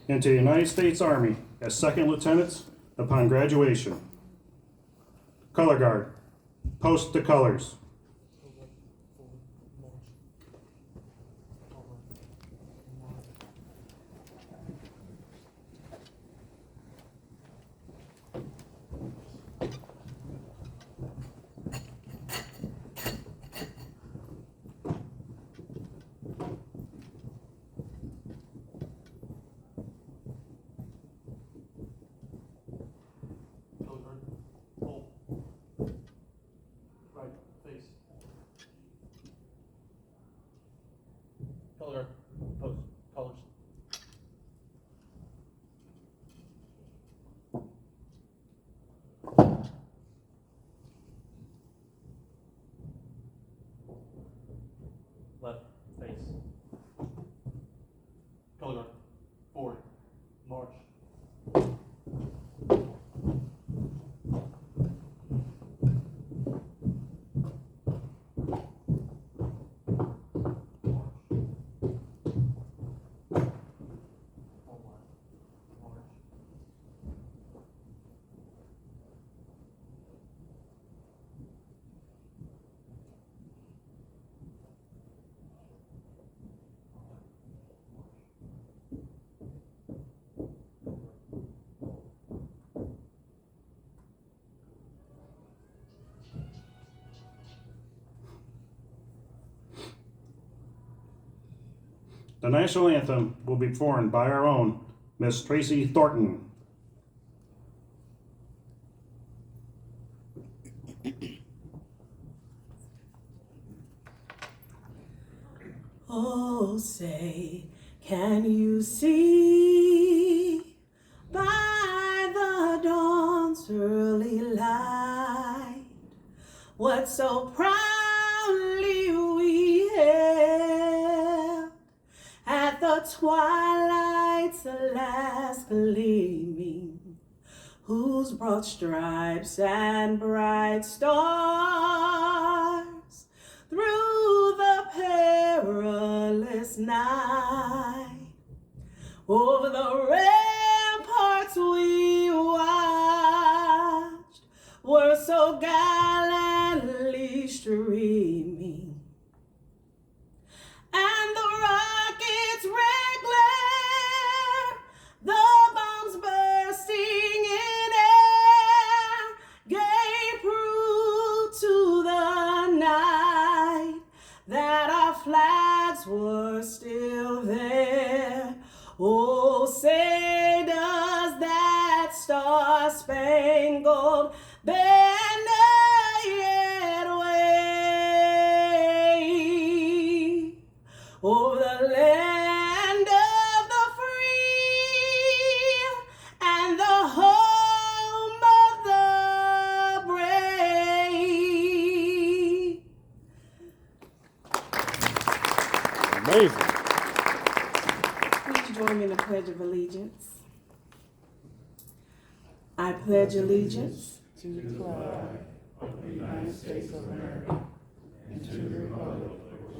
into the United States Army as second lieutenants upon graduation. Color guard, post the colors. Color, post, colors. Left, face. Color guard, forward, march. The national anthem will be performed by our own Miss Tracy Thornton. Oh, say, can you see by the dawn's early light what so proudly we hailed at the twilight's last gleaming, whose broad stripes and bright stars through the perilous night over the ramparts we watched were so gallantly streaming, and the rockets' red glare, the bombs bursting in air, gave proof to the night that our flags were still there. Oh, say does that star-spangled banner yet wave over the land of the free and the home of the brave. Amazing. Please join me in the Pledge of Allegiance. I pledge allegiance To the flag of the United States of America and to the republic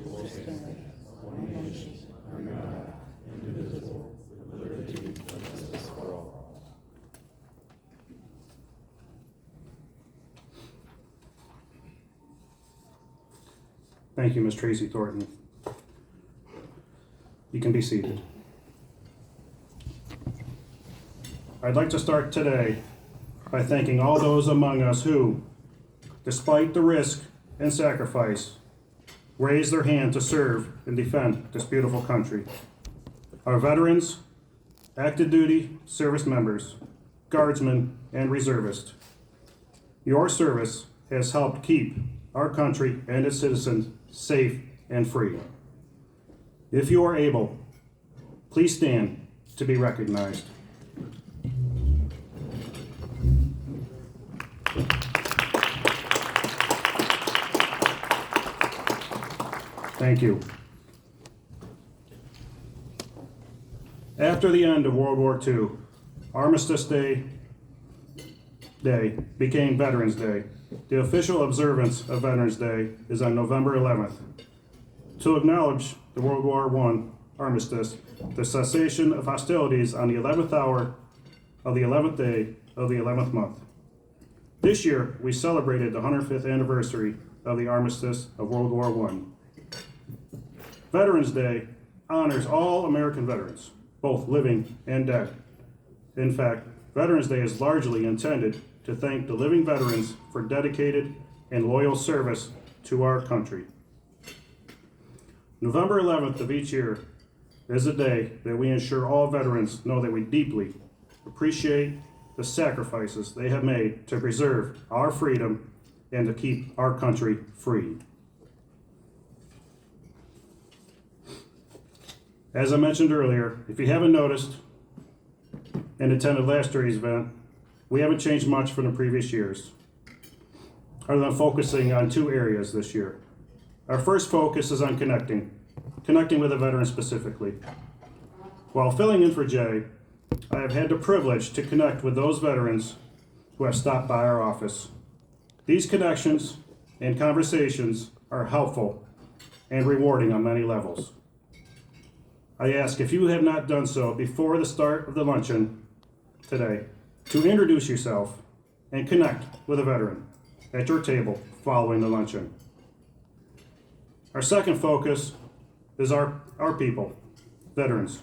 for which it stands, one nation, under God, indivisible, with liberty and justice for all. Thank you, Miss Tracy Thornton. You can be seated. I'd like to start today by thanking all those among us who, despite the risk and sacrifice, raised their hand to serve and defend this beautiful country. Our veterans, active duty service members, guardsmen, and reservists. Your service has helped keep our country and its citizens safe and free. If you are able, please stand to be recognized. Thank you. After the end of World War II, Armistice Day became Veterans Day. The official observance of Veterans Day is on November 11th to acknowledge the World War I armistice, the cessation of hostilities on the 11th hour of the 11th day of the 11th month. This year, we celebrated the 105th anniversary of the armistice of World War I. Veterans Day honors all American veterans, both living and dead. In fact, Veterans Day is largely intended to thank the living veterans for dedicated and loyal service to our country. November 11th of each year is a day that we ensure all veterans know that we deeply appreciate the sacrifices they have made to preserve our freedom and to keep our country free. As I mentioned earlier, if you haven't noticed and attended last year's event, we haven't changed much from the previous years, other than focusing on two areas this year. Our first focus is on connecting with a veteran specifically. While filling in for Jay, I have had the privilege to connect with those veterans who have stopped by our office. These connections and conversations are helpful and rewarding on many levels. I ask if you have not done so before the start of the luncheon today, to introduce yourself and connect with a veteran at your table following the luncheon. Our second focus is our people, veterans.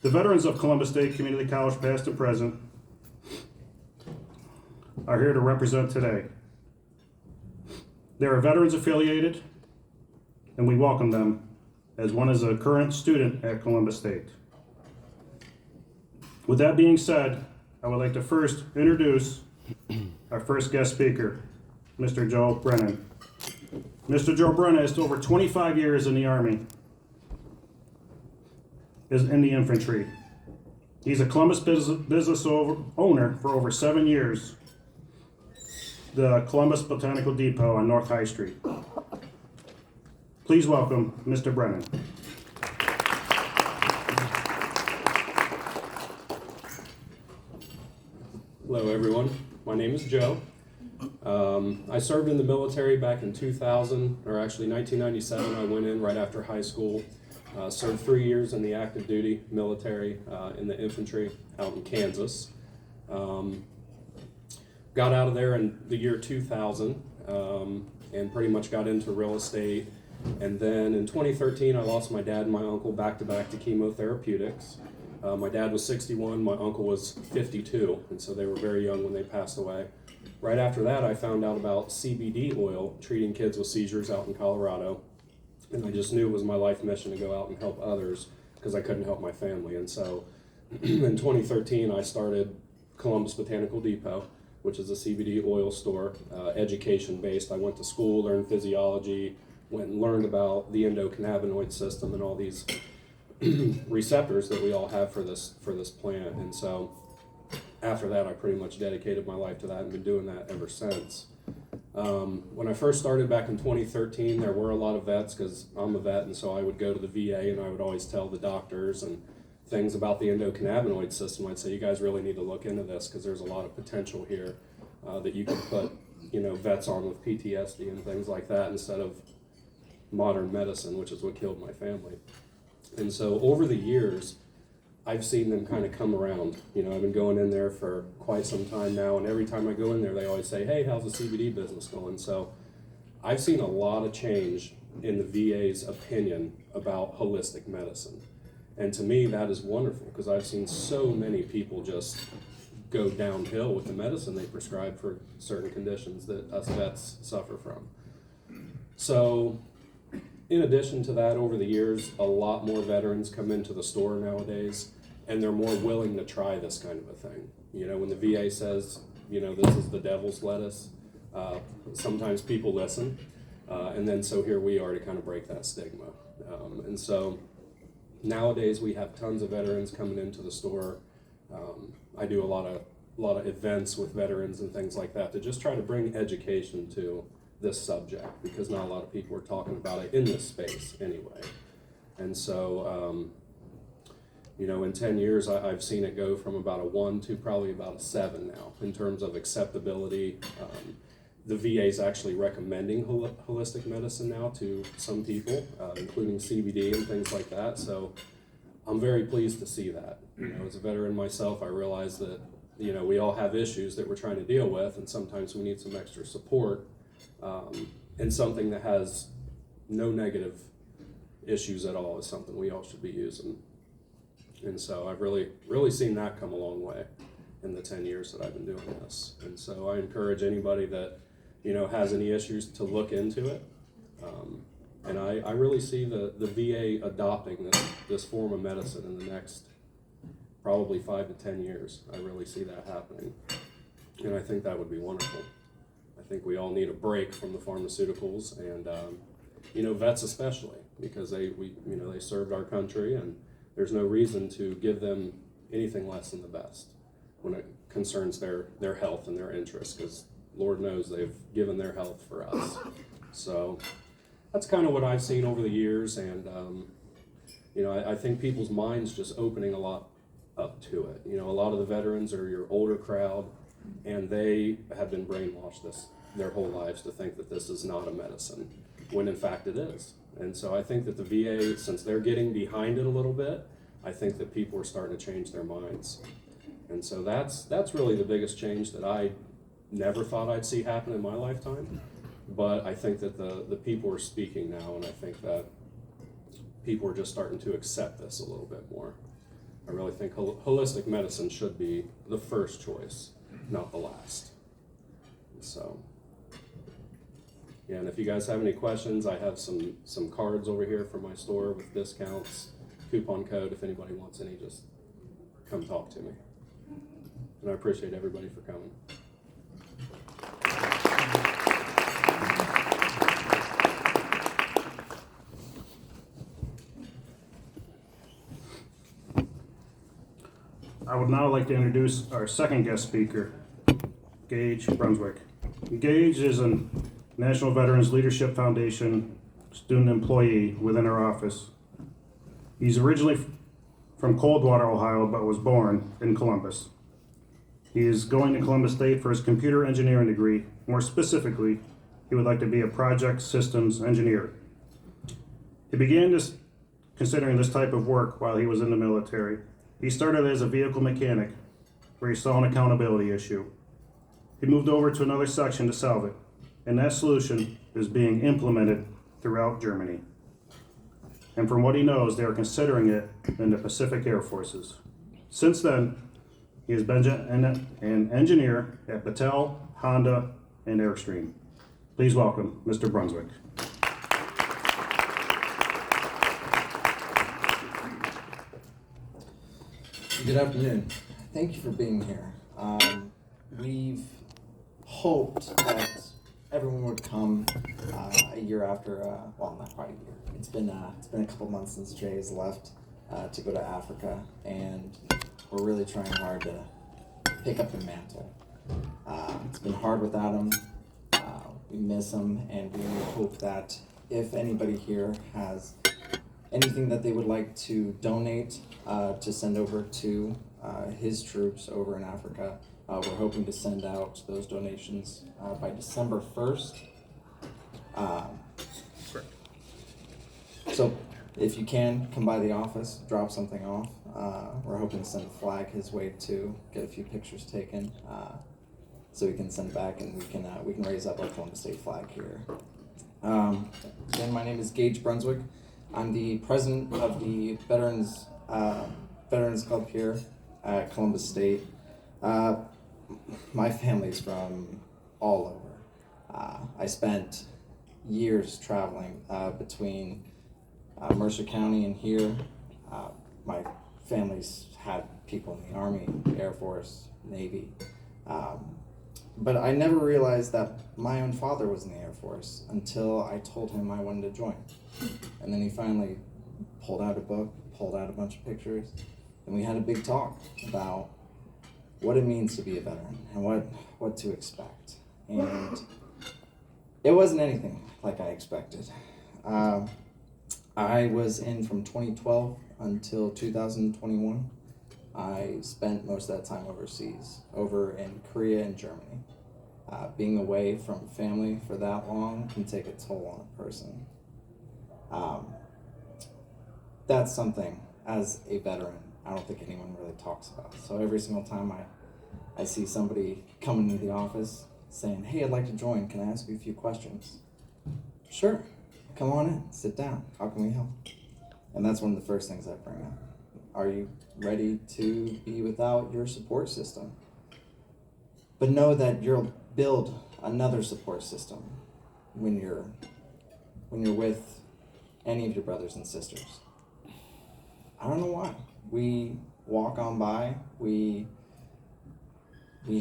The veterans of Columbus State Community College, past and present, are here to represent today. They are veterans affiliated, and we welcome them as one is a current student at Columbus State. With that being said, I would like to first introduce our first guest speaker, Mr. Joe Brennan. Mr. Joe Brennan is over 25 years in the Army, is in the infantry. He's a Columbus business owner for over 7 years, the Columbus Botanical Depot on North High Street. Please welcome Mr. Brennan. Hello everyone, my name is Joe. I served in the military back in 2000, or actually 1997. I went in right after high school, served 3 years in the active duty military in the infantry out in Kansas. Got out of there in the year 2000 and pretty much got into real estate. And then in 2013, I lost my dad and my uncle back-to-back to chemotherapeutics. My dad was 61, my uncle was 52, and so they were very young when they passed away. Right after that, I found out about CBD oil treating kids with seizures out in Colorado, and I just knew it was my life mission to go out and help others because I couldn't help my family. And so in 2013, I started Columbus Botanical Depot, which is a CBD oil store, education-based. I went to school, learned physiology, went and learned about the endocannabinoid system and all these receptors that we all have for this plant. And so after that, I pretty much dedicated my life to that and been doing that ever since. When I first started back in 2013, there were a lot of vets because I'm a vet, and so I would go to the VA and I would always tell the doctors and things about the endocannabinoid system. I'd say, you guys really need to look into this because there's a lot of potential here that you can put, vets on with PTSD and things like that instead of modern medicine, which is what killed my family. And so over the years, I've seen them kind of come around. I've been going in there for quite some time now, and every time I go in there, they always say, hey, how's the CBD business going? So I've seen a lot of change in the VA's opinion about holistic medicine. And to me, that is wonderful because I've seen so many people just go downhill with the medicine they prescribe for certain conditions that us vets suffer from. So in addition to that, over the years, a lot more veterans come into the store nowadays, and they're more willing to try this kind of a thing. When the VA says, this is the devil's lettuce, sometimes people listen, and then so here we are to kind of break that stigma. And so nowadays we have tons of veterans coming into the store. I do a lot of events with veterans and things like that to just try to bring education to this subject because not a lot of people are talking about it in this space anyway. And so, in 10 years, I've seen it go from about a 1 to probably about a 7 now in terms of acceptability. the VA is actually recommending holistic medicine now to some people, including CBD and things like that. So I'm very pleased to see that. You know, as a veteran myself, I realize that, you know, we all have issues that we're trying to deal with, and sometimes we need some extra support, and something that has no negative issues at all is something we all should be using. And so I've really seen that come a long way in the 10 years that I've been doing this. And so I encourage anybody that, you know, has any issues to look into it. And I really see the VA adopting this form of medicine in the next probably 5 to 10 years. I really see that happening. And I think that would be wonderful. I think we all need a break from the pharmaceuticals, and you know, vets especially, because they served our country, and there's no reason to give them anything less than the best when it concerns their health and their interests, because Lord knows they've given their health for us. So that's kind of what I've seen over the years, and you know, I think people's minds just opening a lot up to it. You know, a lot of the veterans are your older crowd, and they have been brainwashed their whole lives to think that this is not a medicine, when in fact it is. And so I think that the VA, since they're getting behind it a little bit, I think that people are starting to change their minds. And so that's really the biggest change that I never thought I'd see happen in my lifetime. But I think that the people are speaking now, and I think that people are just starting to accept this a little bit more. I really think holistic medicine should be the first choice, not the last. So, yeah, and if you guys have any questions, I have some cards over here from my store with discounts, coupon code. If anybody wants any, just come talk to me. And I appreciate everybody for coming. I would now like to introduce our second guest speaker, Gage Brunswick. Gage is a National Veterans Leadership Foundation student employee within our office. He's originally from Coldwater, Ohio, but was born in Columbus. He is going to Columbus State for his computer engineering degree. More specifically, he would like to be a project systems engineer. He began considering this type of work while he was in the military. He started as a vehicle mechanic, where he saw an accountability issue. He moved over to another section to solve it, and that solution is being implemented throughout Germany. And from what he knows, they are considering it in the Pacific Air Forces. Since then, he has been an engineer at Battelle, Honda, and Airstream. Please welcome Mr. Brunswick. Good afternoon. Thank you for being here. We've hoped that everyone would come a year after, well, not quite a year. It's been a couple months since Jay has left to go to Africa, and we're really trying hard to pick up the mantle. It's been hard without him. We miss him, and we hope that if anybody here has anything that they would like to donate to send over to his troops over in Africa, we're hoping to send out those donations by December 1st. So if you can, come by the office, drop something off. We're hoping to send a flag his way too, get a few pictures taken, so we can send it back, and we can raise up our Columbus State flag here. Again, my name is Gage Brunswick. I'm the president of the Veterans Club here at Columbus State. My family's from all over. I spent years traveling between Mercer County and here. My family's had people in the Army, Air Force, Navy. But I never realized that my own father was in the Air Force until I told him I wanted to join. And then he finally pulled out a book, pulled out a bunch of pictures, and we had a big talk about what it means to be a veteran and what to expect. And it wasn't anything like I expected. I was in from 2012 until 2021. I spent most of that time overseas, over in Korea and Germany. Being away from family for that long can take a toll on a person. That's something, as a veteran, I don't think anyone really talks about. So every single time I see somebody coming into the office saying, hey, I'd like to join, can I ask you a few questions? Sure, come on in, sit down, how can we help? And that's one of the first things I bring up. Are you ready to be without your support system? But know that you'll build another support system when you're with any of your brothers and sisters. I don't know why. We walk on by, we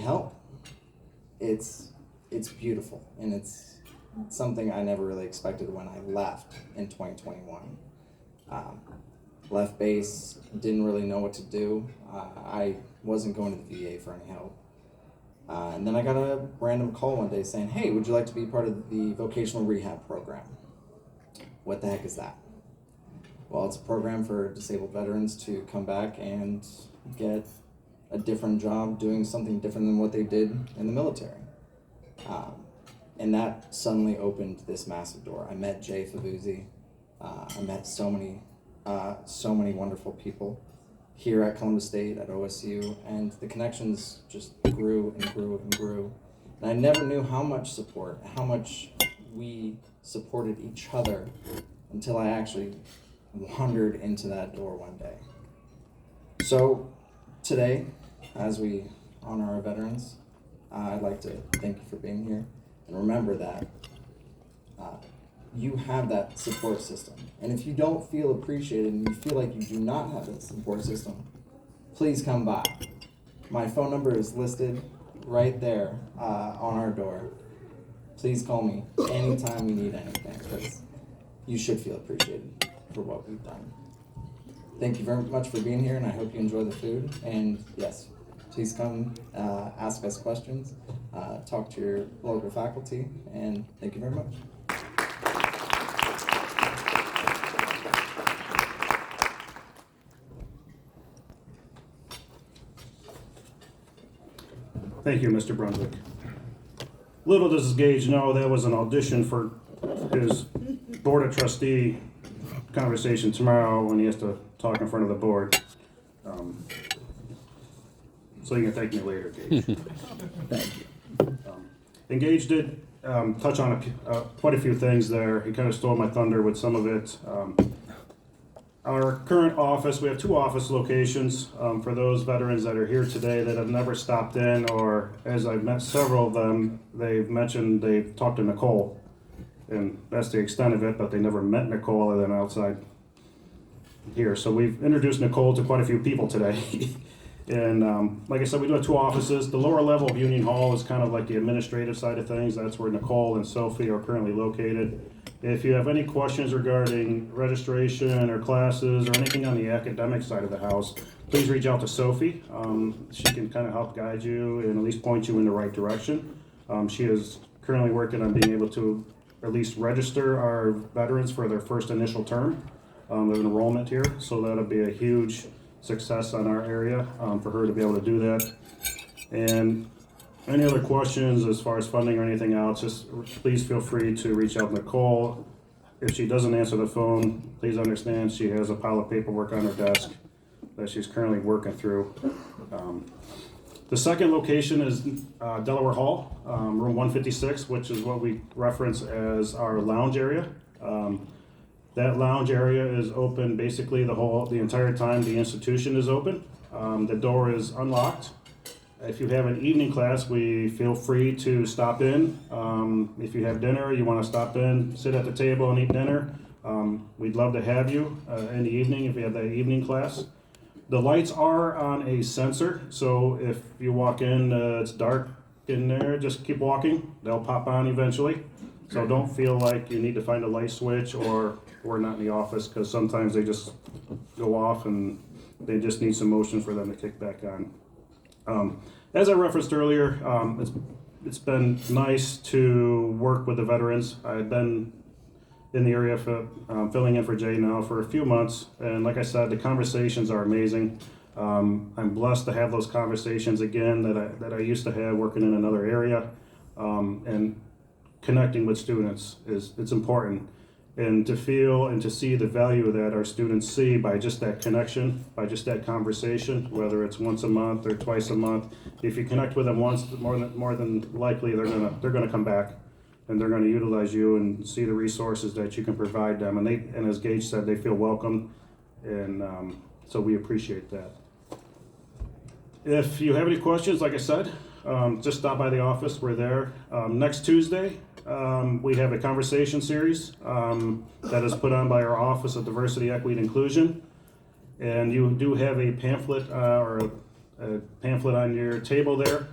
help. It's beautiful, and it's something I never really expected when I left in 2021. Left base, didn't really know what to do. I wasn't going to the VA for any help. And then I got a random call one day saying, hey, would you like to be part of the vocational rehab program? What the heck is that? Well, it's a program for disabled veterans to come back and get a different job doing something different than what they did in the military. And that suddenly opened this massive door. I met Jay Favuzzi. I met so many wonderful people here at Columbus State, at OSU, and the connections just grew and grew and grew. And I never knew how much support, how much we supported each other until I actually wandered into that door one day. So today, as we honor our veterans, I'd like to thank you for being here, and remember that you have that support system. And if you don't feel appreciated and you feel like you do not have that support system, please come by. My phone number is listed right there on our door. Please call me anytime you need anything, because you should feel appreciated for what we've done. Thank you very much for being here, and I hope you enjoy the food. And yes, please come ask us questions, talk to your local faculty, and thank you very much. Thank you, Mr. Brunswick. Little does Gage know that was an audition for his Board of Trustee conversation tomorrow when he has to talk in front of the board. So you can thank me later, Gage. Thank you. And Gage did touch on quite a few things there. He kind of stole my thunder with some of it. Our current office, we have 2 office locations. For those veterans that are here today that have never stopped in, or as I've met several of them, they've mentioned they've talked to Nicole. And that's the extent of it, but they never met Nicole other than outside here. So we've introduced Nicole to quite a few people today. And like I said, we do have 2 offices. The lower level of Union Hall is kind of like the administrative side of things. That's where Nicole and Sophie are currently located. If you have any questions regarding registration or classes or anything on the academic side of the house, please reach out to Sophie. She can kind of help guide you and at least point you in the right direction. She is currently working on being able to at least register our veterans for their first initial term of enrollment here. So that'll be a huge success on our area for her to be able to do that. And any other questions as far as funding or anything else, just please feel free to reach out to Nicole. If she doesn't answer the phone, please understand she has a pile of paperwork on her desk that she's currently working through. The second location is Delaware Hall, room 156, which is what we reference as our lounge area. That lounge area is open basically the entire time the institution is open. The door is unlocked. If you have an evening class, we feel free to stop in. If you have dinner, you want to stop in, sit at the table and eat dinner, we'd love to have you in the evening if you have that evening class. The lights are on a sensor, so if you walk in, it's dark in there, just keep walking. They'll pop on eventually. So don't feel like you need to find a light switch or we're not in the office, because sometimes they just go off and they just need some motion for them to kick back on. As I referenced earlier, it's been nice to work with the veterans. I've been in the area for filling in for Jay now for a few months, and like I said, the conversations are amazing. I'm blessed to have those conversations again that I used to have working in another area. and connecting with students it's important. And to feel and to see the value that our students see by just that connection, by just that conversation, whether it's once a month or twice a month. If you connect with them once, more than likely they're gonna come back, and they're gonna utilize you and see the resources that you can provide them. And as Gage said, they feel welcome, and so we appreciate that. If you have any questions, like I said, just stop by the office. We're there. Next Tuesday, we have a conversation series that is put on by our Office of Diversity, Equity, and Inclusion. And you do have a pamphlet or a pamphlet on your table there.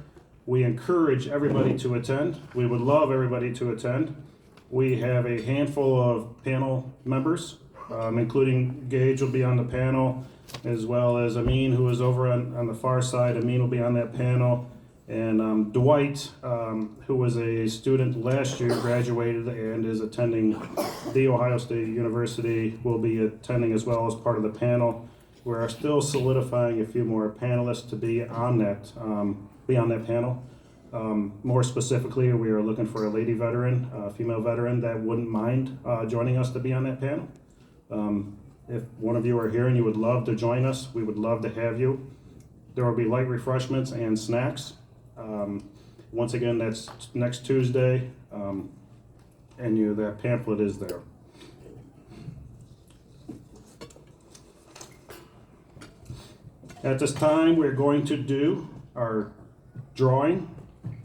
We encourage everybody to attend. We would love everybody to attend. We have a handful of panel members, including Gage will be on the panel, as well as Amin, who is over on the far side. Amin will be on that panel. And Dwight, who was a student last year, graduated and is attending The Ohio State University, will be attending as well as part of the panel. We're still solidifying a few more panelists to be on that panel. More specifically, we are looking for a lady veteran, a female veteran that wouldn't mind joining us to be on that panel. If one of you are here and you would love to join us, we would love to have you. There will be light refreshments and snacks. Once again, that's next Tuesday, and that pamphlet is there. At this time, we're going to do our drawing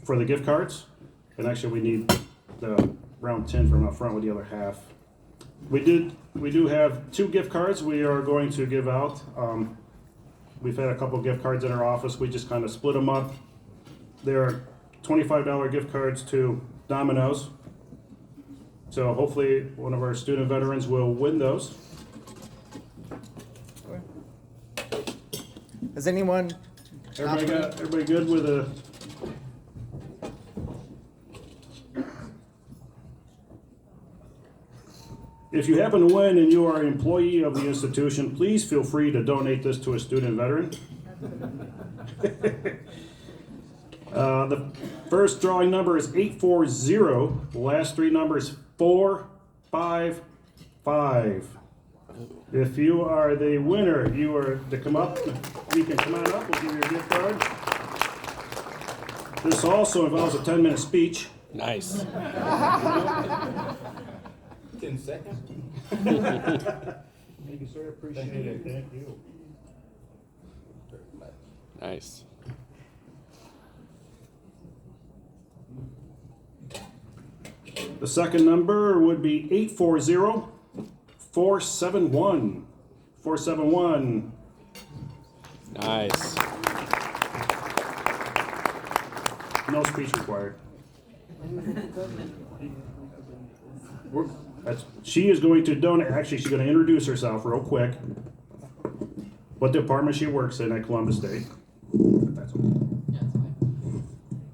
for the gift cards. And actually, we need the round tin from up front with the other half. We do have 2 gift cards we are going to give out. We've had a couple gift cards in our office. We just kind of split them up. There are $25 gift cards to Domino's. So hopefully one of our student veterans will win those. Has anyone? Everybody good with a? If you happen to win and you are an employee of the institution, please feel free to donate this to a student veteran. The first drawing number is 840. The last 3 numbers 455. If you are the winner, you are to come up. You can come on up. We'll give you a gift card. This also involves a 10-minute speech. Nice. 10 seconds. Thank you, sir. Appreciate it. Thank you. Nice. The second number would be 840-471. 471. Nice. No speech required. She is going to donate. Actually, she's going to introduce herself real quick. What department she works in at Columbus State. That's all.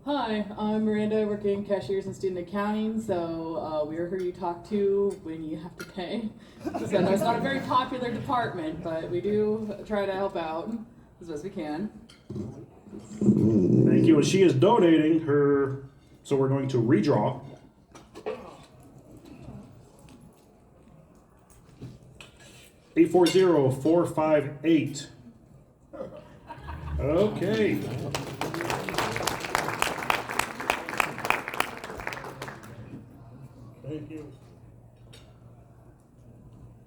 Hi, I'm Miranda, working cashiers and student accounting, so we are who you talk to when you have to pay. So no, it's not a very popular department, but we do try to help out as best we can. Thank you. And she is donating her, so we're going to redraw. $840-458. Okay. Thank you.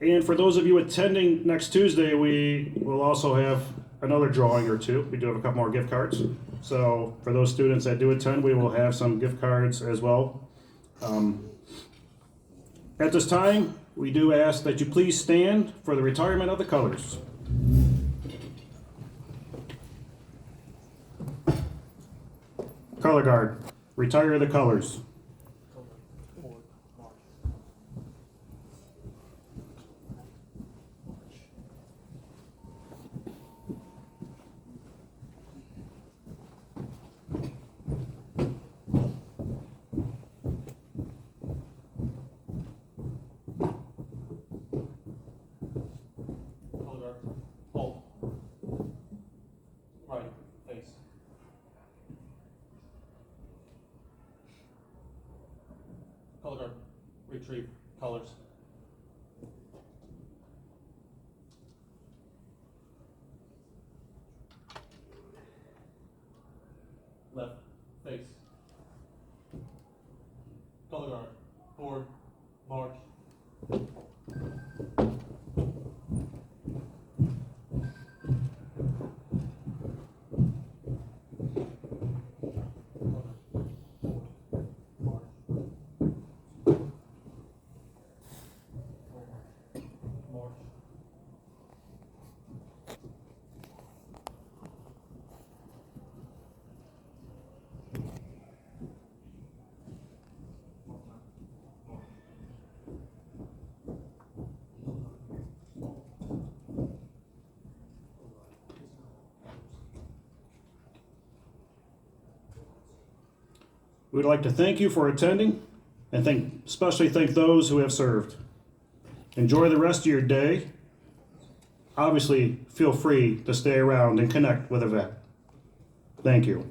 And for those of you attending next Tuesday, we will also have another drawing or 2. We do have a couple more gift cards. So for those students that do attend, we will have some gift cards as well. At this time, we do ask that you please stand for the retirement of the colors. Color guard, retire the colors. Hold. Right. Face. retrieve colors. Left face. Color guard. Forward. March. We'd like to thank you for attending and especially thank those who have served. Enjoy the rest of your day. Obviously, feel free to stay around and connect with a vet. Thank you.